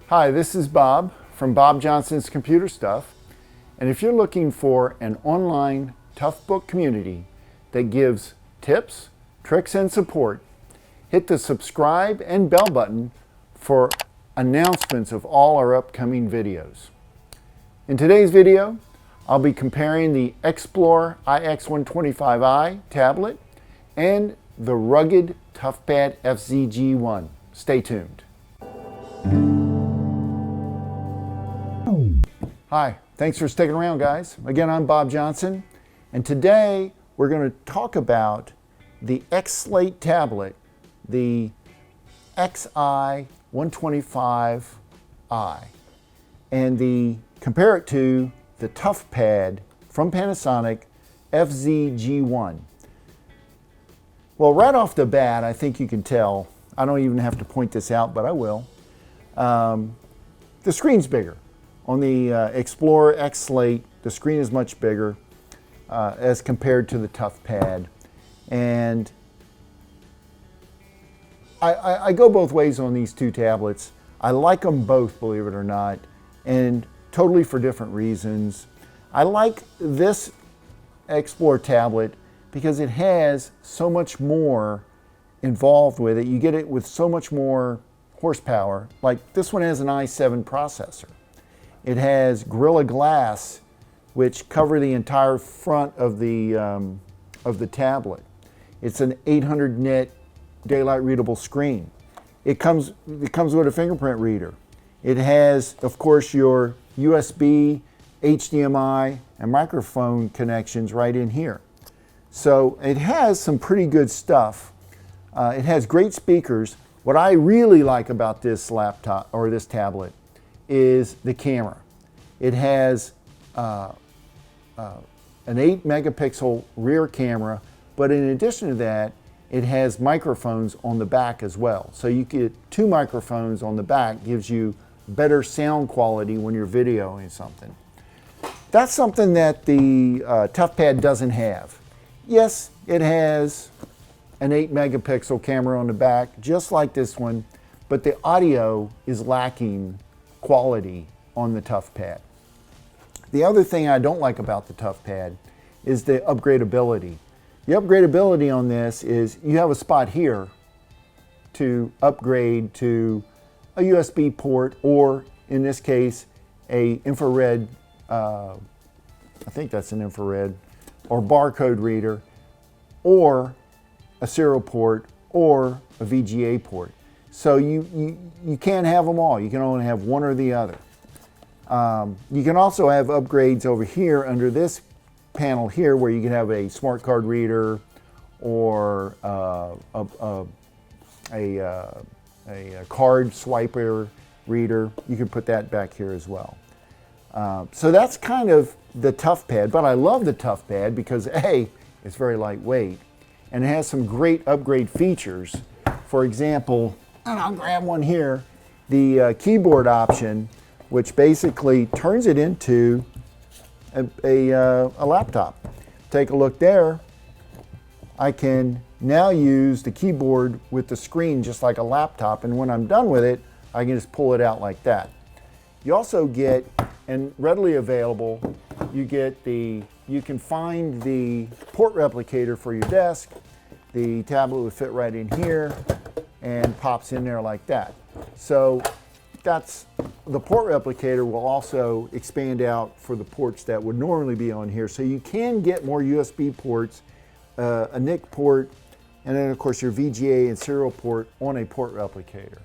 Hi, this is Bob from Bob Johnson's Computer Stuff, and if you're looking for an online Toughbook community that gives tips, tricks, and support, hit the subscribe and bell button for announcements of all our upcoming videos. In today's video, I'll be comparing the Xplore iX125i tablet and the rugged Toughpad FZ-G1. Stay tuned. Hi, thanks for sticking around, guys. Again, I'm Bob Johnson, and today we're going to talk about the XSLATE tablet, the XI125i, and compare it to the Toughpad from Panasonic FZ-G1. Well, right off the bat, I think you can tell, I don't even have to point this out, but I will. The screen's bigger. On the Xplore XSLATE, the screen is much bigger as compared to the Toughpad. And I go both ways on these two tablets. I like them both, believe it or not, and totally for different reasons. I like this Xplore tablet because it has so much more involved with it. You get it with so much more horsepower. Like this one has an i7 processor. It has Gorilla Glass, which cover the entire front of the tablet. It's an 800 nit daylight readable screen. It comes with a fingerprint reader. It has, of course, your USB, HDMI, and microphone connections right in here. So it has some pretty good stuff. It has great speakers. What I really like about this laptop or this tablet is the camera. It has an 8 megapixel rear camera, but in addition to that, it has microphones on the back as well. So you get 2 microphones on the back, gives you better sound quality when you're videoing something. That's something that the Toughpad doesn't have. Yes, it has an 8 megapixel camera on the back, just like this one, but the audio is lacking quality on the Toughpad. The other thing I don't like about the Toughpad is the upgradability. The upgradability on this is you have a spot here to upgrade to a USB port, or in this case, a infrared, I think that's an infrared, or barcode reader, or a serial port, or a VGA port. So you can't have them all. You can only have one or the other. You can also have upgrades over here under this panel here, where you can have a smart card reader or a card swiper reader. You can put that back here as well. So that's kind of the Toughpad, but I love the Toughpad because A, it's very lightweight, and it has some great upgrade features. For example, and I'll grab one here, the keyboard option, which basically turns it into a laptop. Take a look there. I can now use the keyboard with the screen just like a laptop, and when I'm done with it, I can just pull it out like that. You also get, and readily available, you can find the port replicator for your desk. The tablet would fit right in here and pops in there like that. So the port replicator will also expand out for the ports that would normally be on here. So you can get more USB ports, a NIC port, and then of course your VGA and serial port on a port replicator.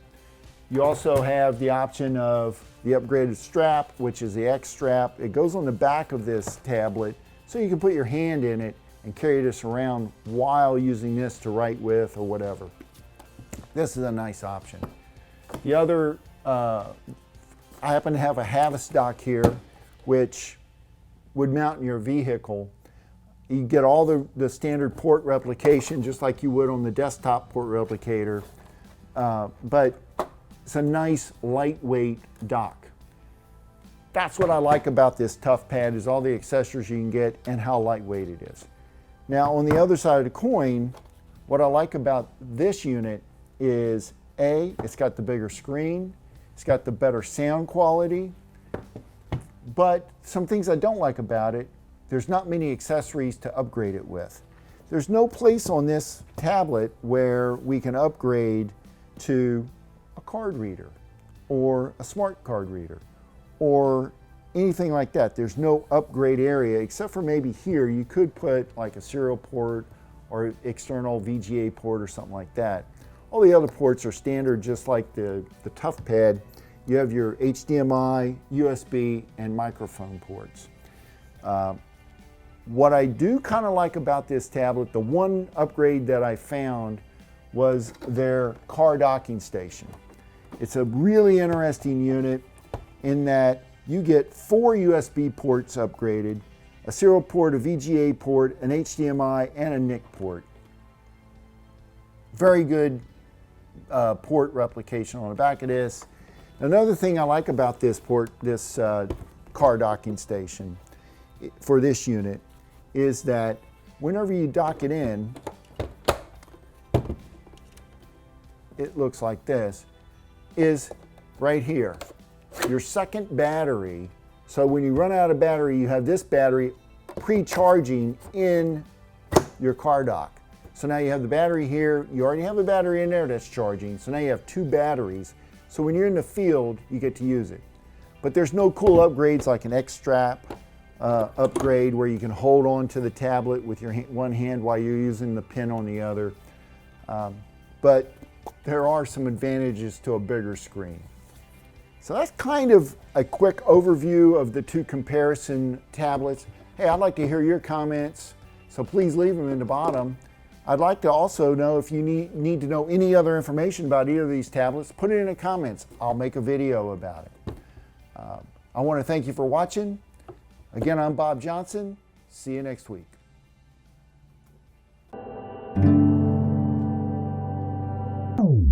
You also have the option of the upgraded strap, which is the X strap. It goes on the back of this tablet, so you can put your hand in it and carry this around while using this to write with or whatever. This is a nice option. The other, I happen to have a Havas dock here, which would mount in your vehicle. You get all the standard port replication, just like you would on the desktop port replicator, but it's a nice lightweight dock. That's what I like about this Toughpad, is all the accessories you can get and how lightweight it is. Now on the other side of the coin, what I like about this unit is A, it's got the bigger screen. It's got the better sound quality, but some things I don't like about it, there's not many accessories to upgrade it with. There's no place on this tablet where we can upgrade to a card reader or a smart card reader or anything like that. There's no upgrade area except for maybe here you could put like a serial port or external VGA port or something like that. All the other ports are standard, just like the Toughpad. You have your HDMI, USB, and microphone ports. What I do kind of like about this tablet, the one upgrade that I found was their car docking station. It's a really interesting unit in that you get 4 USB ports upgraded, a serial port, a VGA port, an HDMI, and a NIC port. Very good port replication on the back of this. Another thing I like about this car docking station for this unit is that whenever you dock it in, it looks like this, is right here. Your second battery. So when you run out of battery, you have this battery pre-charging in your car dock. So now you have the battery here. You already have a battery in there that's charging. So now you have 2 batteries. So when you're in the field, you get to use it. But there's no cool upgrades like an X-strap upgrade where you can hold on to the tablet with your one hand while you're using the pen on the other. But there are some advantages to a bigger screen. So that's kind of a quick overview of the 2 comparison tablets. Hey, I'd like to hear your comments, so please leave them in the bottom. I'd like to also know if you need to know any other information about either of these tablets, put it in the comments. I'll make a video about it. I want to thank you for watching. Again, I'm Bob Johnson. See you next week.